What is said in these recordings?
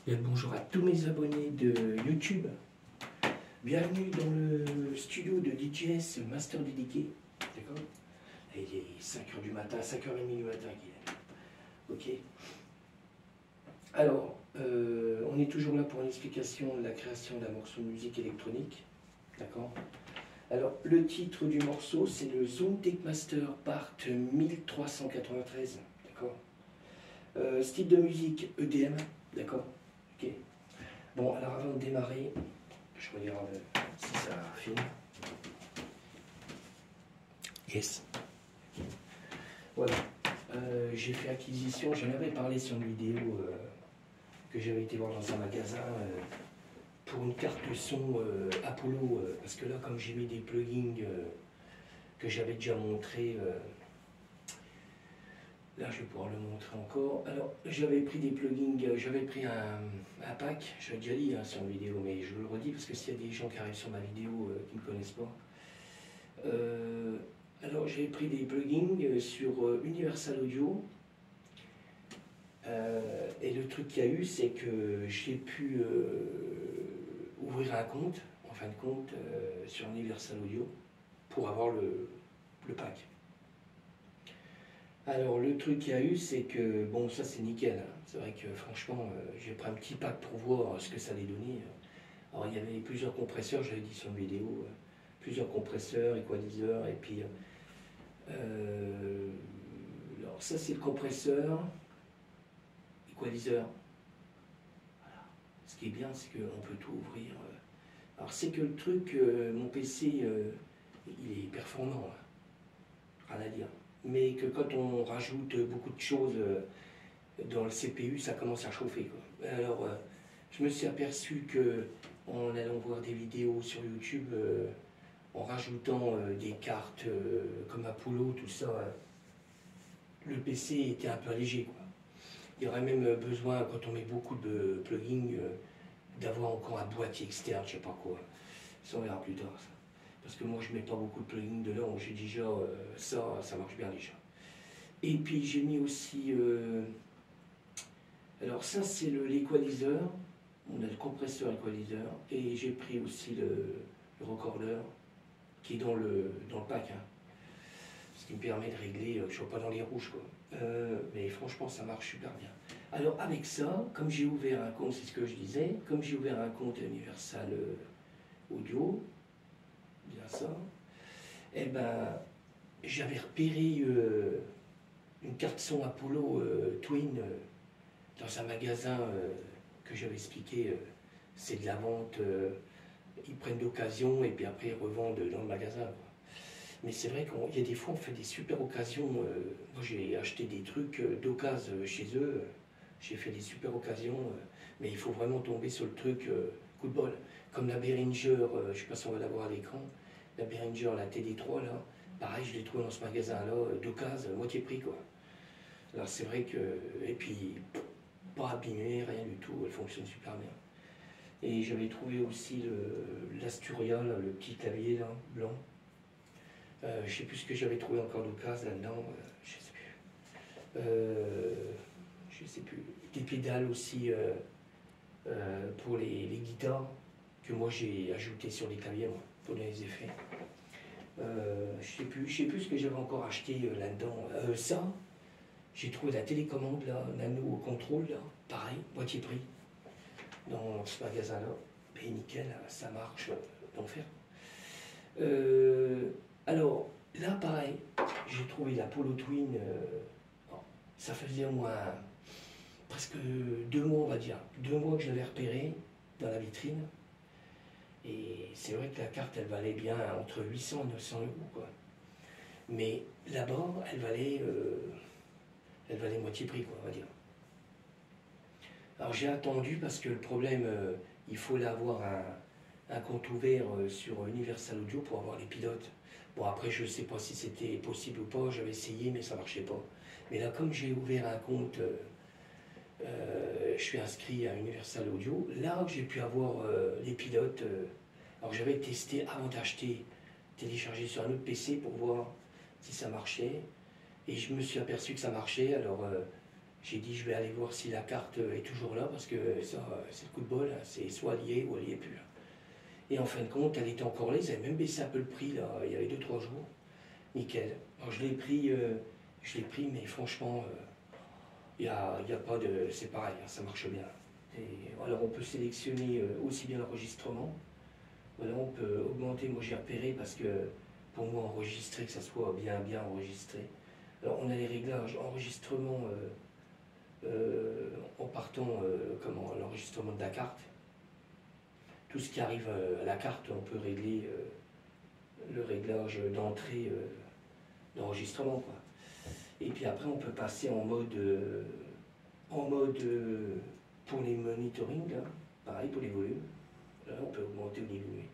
Bien, bonjour à tous mes abonnés de YouTube. Bienvenue dans le studio de DJS Master Dédié. D'accord. Il est 5h du matin, 5h30 du matin qu'il est. Ok. Alors, on est toujours là pour une explication de la création d'un morceau de musique électronique. D'accord. Alors, le titre du morceau, c'est le Zone Tech Master Part 1393. D'accord. Style de musique EDM. D'accord. Ok. Bon, alors avant de démarrer, je regarde si ça filme. Yes. Voilà. J'ai fait acquisition, j'en avais parlé sur une vidéo que j'avais été voir dans un magasin pour une carte son Apollo, parce que là, comme j'ai mis des plugins que j'avais déjà montré, là je vais pouvoir le montrer encore. Alors j'avais pris des plugins, j'avais pris un pack, j'avais déjà dit sur une vidéo, mais je le redis parce que s'il y a des gens qui arrivent sur ma vidéo qui ne me connaissent pas. Alors j'ai pris des plugins sur Universal Audio. Et le truc qu'il y a eu, c'est que j'ai pu ouvrir un compte, en fin de compte, sur Universal Audio pour avoir le pack. Alors le truc qu'il y a eu, c'est que, bon, ça c'est nickel, hein. C'est vrai que franchement, j'ai pris un petit pack pour voir ce que ça allait donner. Alors il y avait plusieurs compresseurs, j'avais dit sur une vidéo, plusieurs compresseurs, equalizers, et puis, alors ça c'est le compresseur, equalizer. Voilà. Ce qui est bien, c'est qu'on peut tout ouvrir. Alors c'est que le truc, mon PC, il est performant, hein. Rien à dire. Mais que quand on rajoute beaucoup de choses dans le CPU, ça commence à chauffer, quoi. Alors, je me suis aperçu que en allant voir des vidéos sur YouTube, en rajoutant des cartes comme Apollo, tout ça, le PC était un peu allégé, quoi. Il y aurait même besoin, quand on met beaucoup de plugins, d'avoir encore un boîtier externe, je sais pas quoi. Ça, on verra plus tard, ça. Parce que moi, je mets pas beaucoup de plugins dedans, j'ai déjà ça marche bien déjà. Et puis, j'ai mis aussi... alors ça, c'est l'equalizer. On a le compresseur equalizer. Et j'ai pris aussi le recorder qui est dans le pack, hein. Ce qui me permet de régler, je ne suis pas dans les rouges, quoi. Mais franchement, ça marche super bien. Alors avec ça, comme j'ai ouvert un compte, c'est ce que je disais, comme j'ai ouvert un compte Universal Audio, bien ça, eh ben, j'avais repéré une carte son Apollo Twin dans un magasin que j'avais expliqué, c'est de la vente, ils prennent d'occasion et puis après ils revendent dans le magasin, quoi. Mais c'est vrai qu'il y a des fois on fait des super occasions. Moi j'ai acheté des trucs d'occasion chez eux, j'ai fait des super occasions, mais il faut vraiment tomber sur le truc coup de bol. Comme la Behringer, je ne sais pas si on va la voir à l'écran, la Behringer, la TD3 là, pareil je l'ai trouvé dans ce magasin là, d'occasion, moitié prix, quoi. Alors c'est vrai que, et puis pas abîmé, rien du tout, elle fonctionne super bien. Et j'avais trouvé aussi l'Asturia, le petit clavier là, blanc. Je ne sais plus ce que j'avais trouvé encore d'occasion là-dedans, je ne sais plus. Je sais plus. Des pédales aussi pour les guitares que moi j'ai ajouté sur les claviers, moi, pour donner les effets. Je sais plus ce que j'avais encore acheté là-dedans. Ça, j'ai trouvé la télécommande là, Nano Control là, pareil, moitié prix, dans ce magasin-là. Et nickel, ça marche d'enfer. Alors, là, pareil, j'ai trouvé l'Apollo Twin, bon, ça faisait au moins presque 2 mois, on va dire, 2 mois que je l'avais repéré dans la vitrine. Et c'est vrai que la carte, elle valait bien entre 800 et 900 euros, quoi. Mais là-bas, elle valait moitié prix, quoi, on va dire. Alors j'ai attendu parce que le problème, il faut avoir un compte ouvert sur Universal Audio pour avoir les pilotes. Bon, après, je ne sais pas si c'était possible ou pas, j'avais essayé, mais ça ne marchait pas. Mais là, comme j'ai ouvert un compte, je suis inscrit à Universal Audio, là, j'ai pu avoir les pilotes. Alors, j'avais testé avant d'acheter, téléchargé sur un autre PC pour voir si ça marchait. Et je me suis aperçu que ça marchait, alors J'ai dit je vais aller voir si la carte est toujours là parce que ça, c'est le coup de bol, hein, c'est soit lié ou elle n'y est plus. Et en fin de compte, elle était encore là, ils avaient même baissé un peu le prix là, il y avait 2-3 jours. Nickel. Alors je l'ai pris, mais franchement, il y a pas de. C'est pareil, hein, ça marche bien. Et alors on peut sélectionner aussi bien l'enregistrement. Voilà, on peut augmenter, moi j'ai repéré parce que pour moi enregistrer, que ça soit bien enregistré. Alors on a les réglages enregistrement en partant l'enregistrement de la carte. Tout ce qui arrive à la carte, on peut régler le réglage d'entrée d'enregistrement, quoi. Et puis après on peut passer en mode pour les monitoring, là, pareil pour les volumes. Là, on peut augmenter ou diminuer.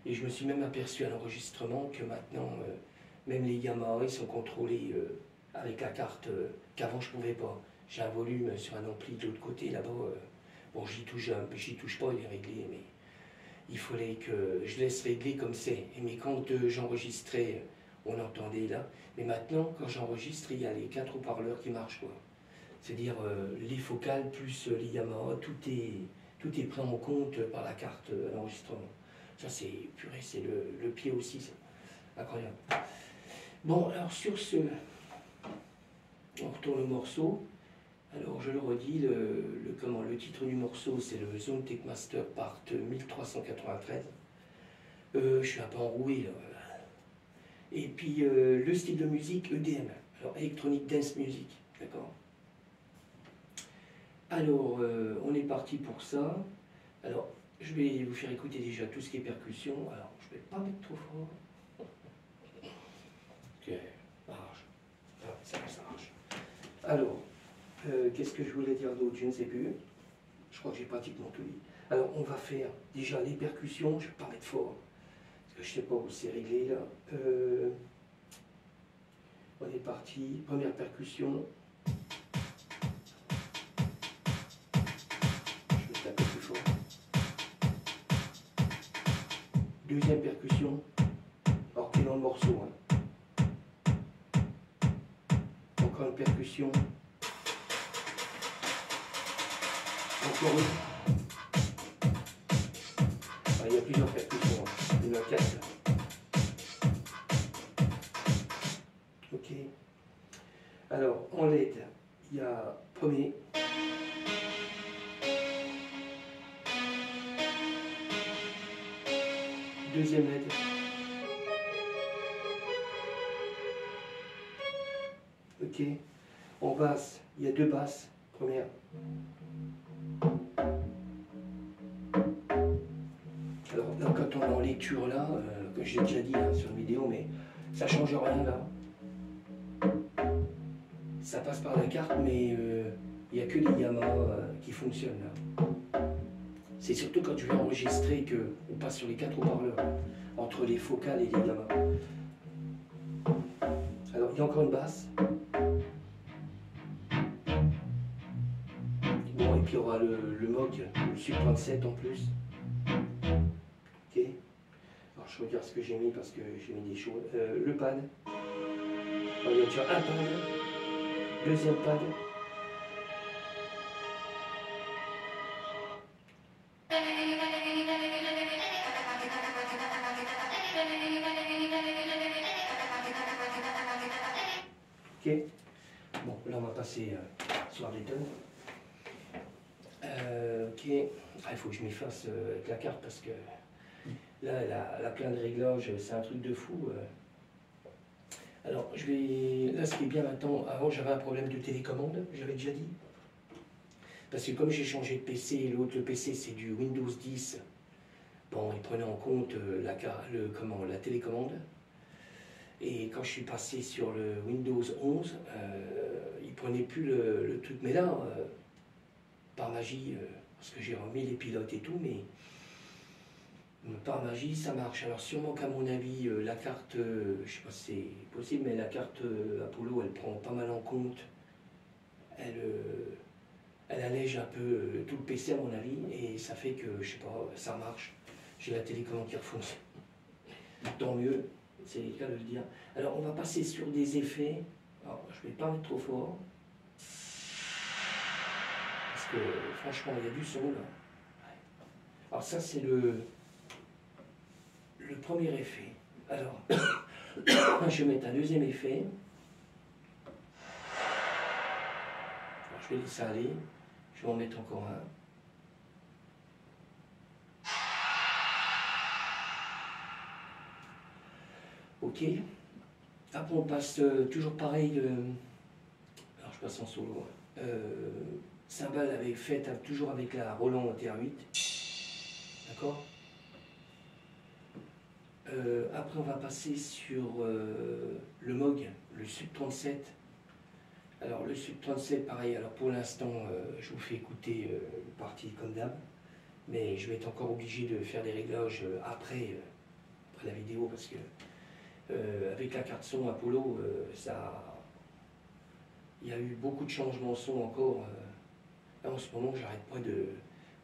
Et je me suis même aperçu à l'enregistrement que maintenant, même les Yamaha ils sont contrôlés avec la carte qu'avant je ne pouvais pas. J'ai un volume sur un ampli de l'autre côté, là-bas, bon j'y touche pas, il est réglé, mais il fallait que je laisse régler comme c'est. Mais quand j'enregistrais, on entendait là. Mais maintenant, quand j'enregistre, il y a les 4 haut-parleurs qui marchent, quoi. C'est-à-dire les focales plus les Yamaha, tout est pris en compte par la carte à l'enregistrement. Ça c'est purée, c'est le pied aussi, c'est incroyable. Bon, alors sur ce, on retourne au morceau. Alors je le redis, le titre du morceau c'est le Zone Tech Master Part 1393. Je suis un peu enroué là. Et puis le style de musique EDM, alors Electronic Dance Music, d'accord. Alors on est parti pour ça. Alors je vais vous faire écouter déjà tout ce qui est percussion. Alors je ne vais pas mettre trop fort. Ok, ça marche. Ah, ça marche. Alors, qu'est-ce que je voulais dire d'autre? Je ne sais plus. Je crois que j'ai pratiquement tout dit. Alors on va faire déjà les percussions, je ne vais pas mettre fort. Parce que je ne sais pas où c'est réglé là. On est parti. Première percussion. Je vais taper plus fort. Deuxième percussion. Alors qui est dans le morceau. Hein. Encore une percussion. Encore une. Ah, il y a plusieurs percussions. Hein. Il y en a 4. Ok. Alors, en LED, il y a premier. Deuxième LED. Ok. En basse, il y a 2 basses. Première. Alors là, quand on est en lecture là, que j'ai déjà dit hein, sur une vidéo, mais ça change rien là. Ça passe par la carte, mais il n'y a que les Yamaha qui fonctionnent là. C'est surtout quand je vais enregistrer qu'on passe sur les 4 haut-parleurs, entre les focales et les Yamaha. Alors il y a encore une basse. Bon, et puis il y aura le Moog, le Sub 37 en plus. Ok. Alors je regarde ce que j'ai mis parce que j'ai mis des choses. Le pad. Alors, il y a déjà un pad. Deuxième pad. Ok. Bon, là on va passer sur les tonnes. Ok. Ah, il faut que je m'y fasse avec la carte parce que là elle a plein de réglages, c'est un truc de fou. Alors je vais. Là ce qui est bien maintenant, avant j'avais un problème de télécommande, j'avais déjà dit. Parce que comme j'ai changé de PC, l'autre le PC c'est du Windows 10, bon il prenait en compte la télécommande. Et quand je suis passé sur le Windows 11, il prenait plus le truc. Mais là, par magie, parce que j'ai remis les pilotes et tout, mais par magie ça marche. Alors sûrement qu'à mon avis, la carte, je ne sais pas si c'est possible, mais la carte Apollo, elle prend pas mal en compte. Elle allège un peu tout le PC à mon avis, et ça fait que, je sais pas, ça marche. J'ai la télécommande qui refonctionne. Tant mieux. C'est le cas de le dire. Alors on va passer sur des effets. Alors je ne vais pas mettre trop fort. que franchement, il y a du son là. Alors ça, c'est le premier effet. Alors, je vais mettre un deuxième effet. Alors, je vais laisser aller. Je vais en mettre encore un. Ok. Après, on passe toujours pareil. Alors, je passe en solo. Cymbale faite toujours avec la Roland TR8. D'accord. Après, on va passer sur le Moog, le Sub 37. Alors, le Sub 37, pareil. Alors, pour l'instant, je vous fais écouter une partie comme d'hab. Mais je vais être encore obligé de faire des réglages après la vidéo parce que avec la carte son Apollo, il y a eu beaucoup de changements son encore. Là, en ce moment, j'arrête pas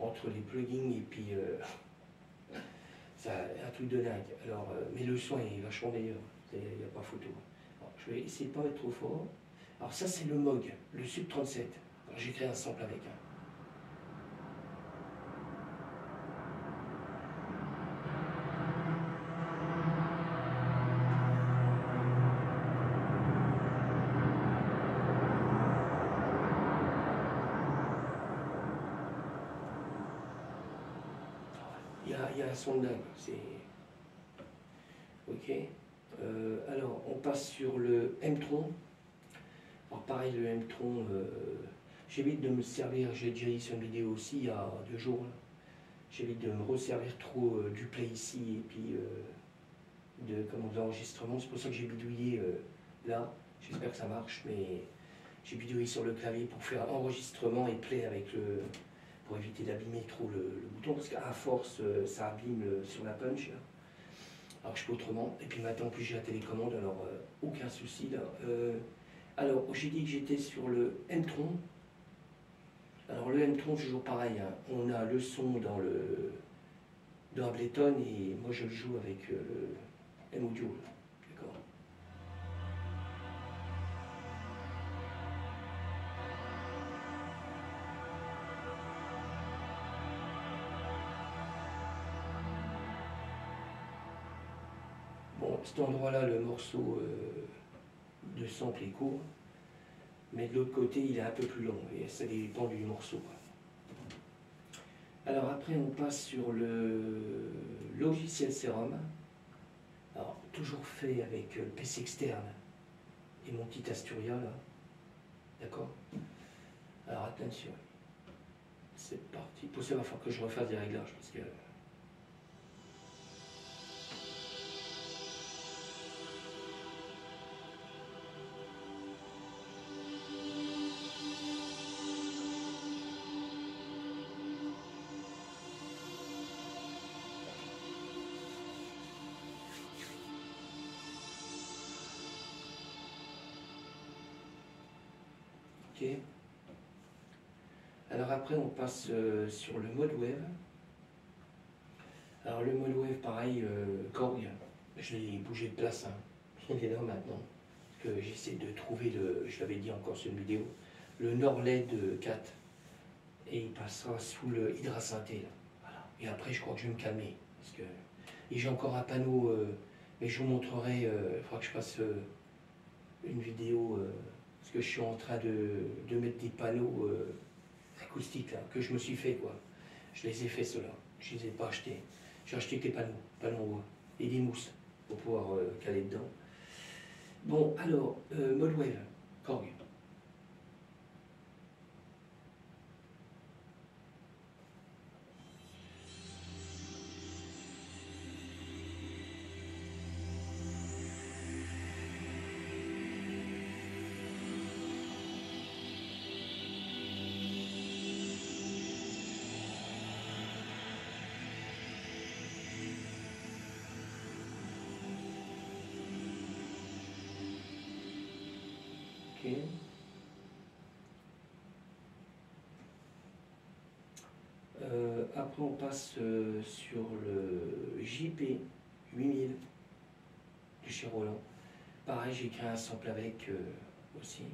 entre les plugins et puis c'est un truc de dingue. Alors, mais le son est vachement meilleur, il n'y a pas photo. Alors, je vais essayer de ne pas mettre trop fort. Alors ça, c'est le Moog, le Sub 37. J'ai créé un sample avec. Il y a un son de dingue, c'est... Ok. Alors, on passe sur le M-Tron. Alors pareil, le M-Tron, j'évite de me servir, j'ai déjà dit sur une vidéo aussi il y a 2 jours, là. J'évite de me resservir trop du play ici et puis de l'enregistrement. C'est pour ça que j'ai bidouillé là. J'espère que ça marche, mais j'ai bidouillé sur le clavier pour faire enregistrement et play avec pour éviter d'abîmer trop le bouton, parce qu'à force, ça abîme sur la punch. Là. Alors je peux autrement. Et puis maintenant, en plus j'ai la télécommande, alors aucun souci là. Alors j'ai dit que j'étais sur le M-Tron. Alors le M-Tron, toujours pareil, hein. On a le son dans Ableton et moi je le joue avec le M-Audio. D'accord. Bon, cet endroit-là, le morceau de sample est court, mais de l'autre côté, il est un peu plus long, et ça dépend du morceau. Alors après, on passe sur le logiciel Serum. Alors, toujours fait avec le PC externe et mon petit Asturia, là. D'accord. Alors attention, c'est parti. Pour ça, il va falloir que je refasse des réglages, parce que... Ok. Alors après, on passe sur le mode web. Alors le mode web, pareil, Korg, je l'ai bougé de place, hein. Il est là maintenant. Parce que j'essaie de trouver, je l'avais dit encore sur une vidéo, le Nord-LED 4. Et il passera sous le Hydra Synthé. Là. Voilà. Et après, je crois que je vais me calmer. Parce que... Et j'ai encore un panneau, mais je vous montrerai, il faudra que je fasse une vidéo, parce que je suis en train de mettre des panneaux acoustiques là, que je me suis fait, quoi. Je les ai fait, ceux-là. Je ne les ai pas achetés. J'ai acheté que des panneaux en bois et des mousses pour pouvoir caler dedans. Bon, alors, mode wave, Korg. Après on passe sur le JP 8000 de chez Roland. Pareil, j'ai créé un sample avec aussi.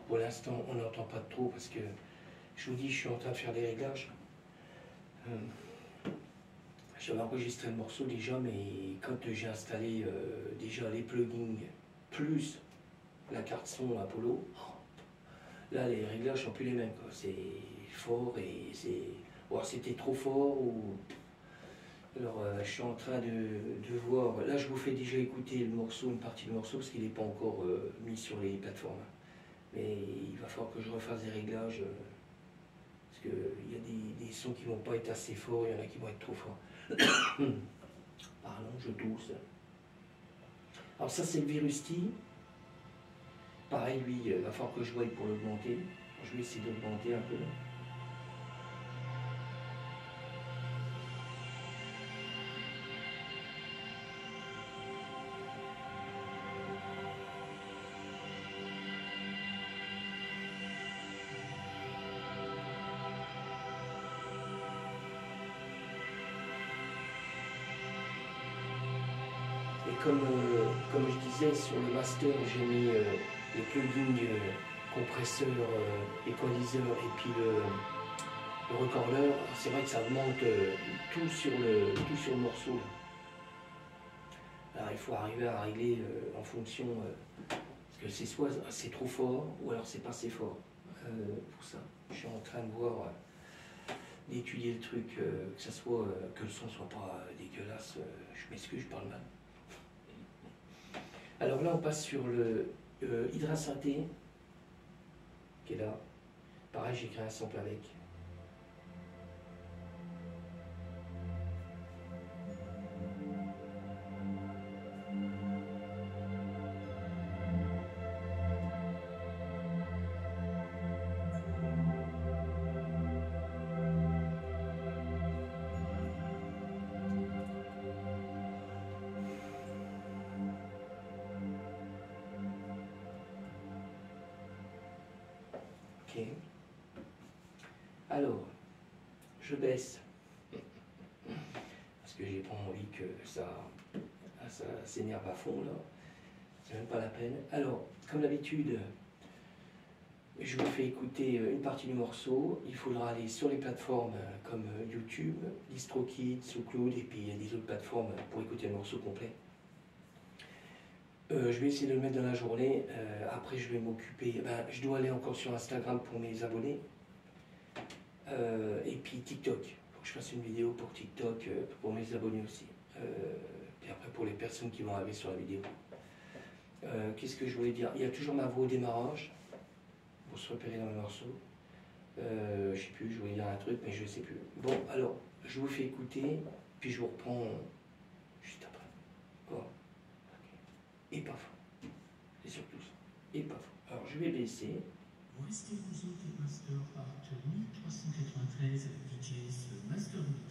pour l'instant, on n'entend pas trop parce que je vous dis, je suis en train de faire des réglages. J'avais enregistré le morceau déjà, mais quand j'ai installé déjà les plugins plus la carte son Apollo, là les réglages sont plus les mêmes. C'est fort et c'est. Ou c'était trop fort ou. Alors je suis en train de voir. Là je vous fais déjà écouter le morceau, une partie du morceau, parce qu'il n'est pas encore mis sur les plateformes. Mais il va falloir que je refasse des réglages. Parce qu'il y a des sons qui ne vont pas être assez forts, il y en a qui vont être trop forts. Pardon, je tousse. Alors ça c'est le Virusti. Pareil, lui, il va falloir que je voie pour l'augmenter. Je vais essayer d'augmenter un peu. Et comme je disais, sur le master, j'ai mis les plugins compresseur, équaliseur et puis le recordeur. C'est vrai que ça augmente tout sur le morceau. Alors il faut arriver à régler en fonction, parce que c'est soit c'est trop fort ou alors c'est pas assez fort. Pour ça, je suis en train de voir, d'étudier le truc, que ça soit, que le son soit pas dégueulasse. Je m'excuse, je parle mal. Alors là, on passe sur le Hydrasynthé, qui est là. Pareil, j'ai créé un sample avec. Alors, je baisse, parce que j'ai pas envie que ça s'énerve à fond là, c'est même pas la peine. Alors, comme d'habitude, je vous fais écouter une partie du morceau. Il faudra aller sur les plateformes comme YouTube, DistroKid, SoundCloud, et puis il y a des autres plateformes pour écouter le morceau complet. Je vais essayer de le mettre dans la journée. Après, je vais m'occuper. Je dois aller encore sur Instagram pour mes abonnés. Et puis TikTok. Il faut que je fasse une vidéo pour TikTok, pour mes abonnés aussi. Puis après, pour les personnes qui vont arriver sur la vidéo. Qu'est-ce que je voulais dire? Il y a toujours ma voix au démarrage pour se repérer dans le morceau. Je sais plus, je voulais dire un truc, mais je ne sais plus. Bon, alors, je vous fais écouter, puis je vous reprends juste après. Bon. Et pas faux. Et surtout ça. Et pas faux. Alors je vais baisser. Restez-vous au master part 1393 VJ's Master Meeting.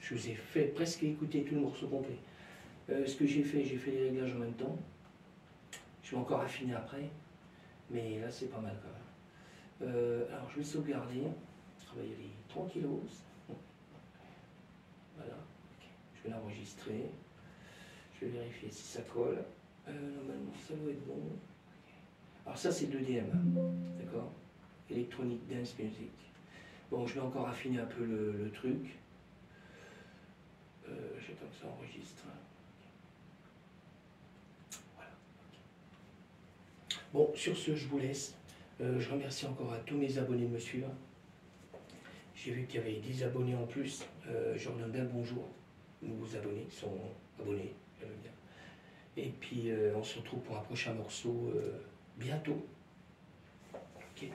Je vous ai fait presque écouter tout le morceau complet. Ce que j'ai fait les réglages en même temps. Je vais encore affiner après, mais là c'est pas mal quand même. Alors je vais sauvegarder, je vais y aller tranquillos. Voilà, je vais l'enregistrer. Je vais vérifier si ça colle. Normalement ça doit être bon. Alors ça c'est de l'EDM, d'accord? Electronic Dance Music. Bon, je vais encore affiner un peu le truc. J'attends que ça enregistre. Voilà. Bon, sur ce, je vous laisse. Je remercie encore à tous mes abonnés de me suivre. J'ai vu qu'il y avait 10 abonnés en plus. Je leur donne un bonjour. Nouveaux abonnés qui sont abonnés, j'aime bien. Et puis, on se retrouve pour un prochain morceau bientôt. Ok.